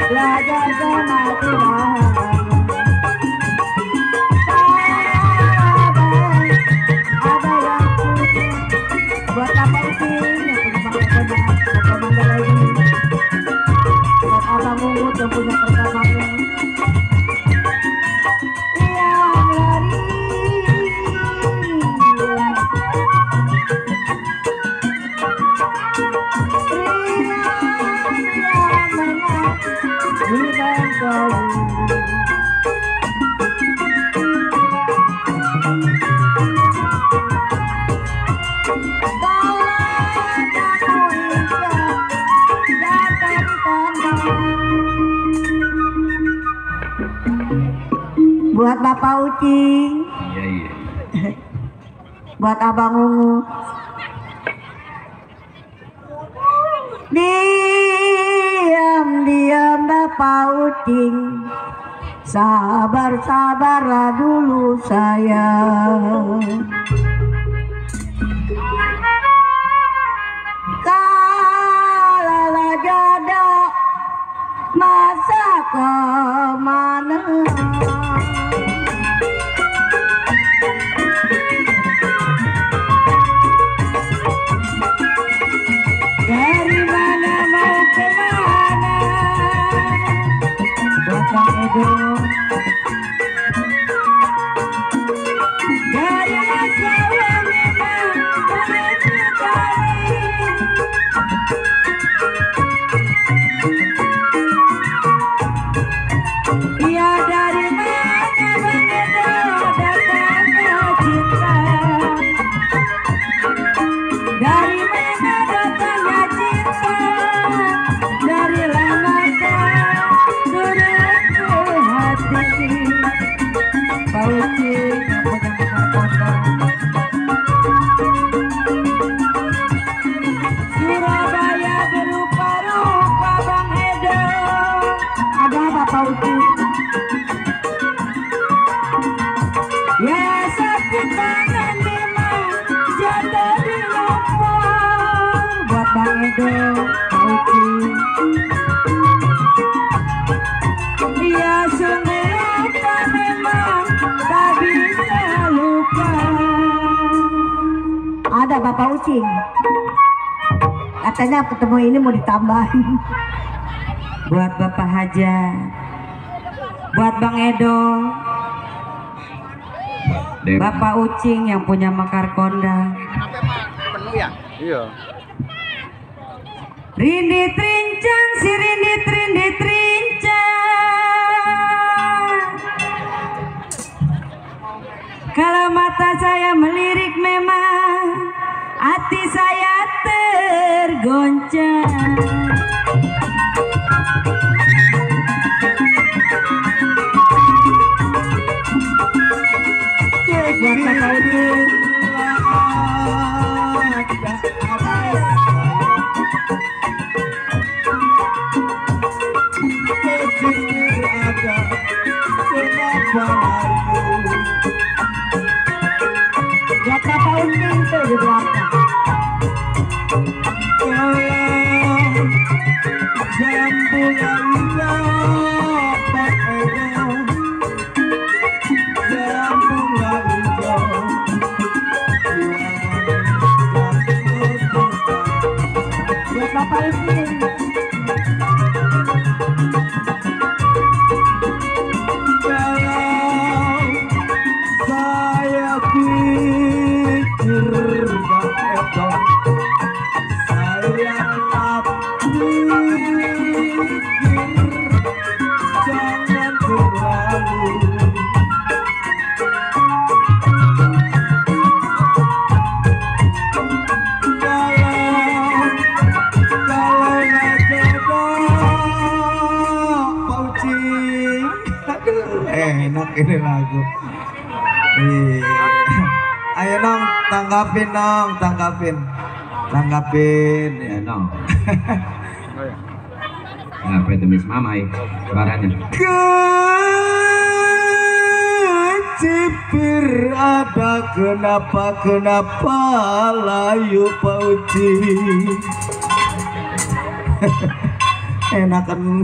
belajar sama Tuhan. Ada yang buat apa Ucing yang punya Mangga lagi, buat Abang Ungut yang punya pertamanya. Buat Bapak Ucing, Iya. buat Abang Ungu. Diam Bapak Ucing, sabar-sabarlah dulu sayang. Kalau jodoh masa kemana? Dari mana mau kemana? Bapak Edo. Dari masa yang memang mencari. Ya dari mana Bang Edo datangnya cinta? Dari mana datangnya cinta? Dari mata turun ke hati. Pak Ucing yang punya Mekar Surabaya berupa-rupa Bang Edo. Ada apa Pak Ucing? Ya sakit tangan memang jatuh di lompong. Buat Bang Edo, Pak Ucing. Ya sungguh lupa memang tak bisa lupa. Ada Bapak Ucing. Katanya ketemu ini mau ditambahin. Buat Bapak Haja, buat Bang Edo, Bapak Ucing yang punya Mekar Kondang. Penuh ya? Iya. Rindit rincang, si rindit rincang. Kalau mata saya melirik memang hati saya tergoncang. Buat Bapak Ucing. Buat Bapak Ucing tuh di belakang. Buat Bapak Ucing. Saya pikir Bang Edo, saya pikir jangan terlalu. Kalau nggak jodoh, Pak Ucing. Aduh, enak ini lagu. Ayo nong, tanggapin nong, tanggapin ya nong. Apa itu Miss Mamai suaranya? Kecipir ada kenapa layu Pak Ucing. Enakan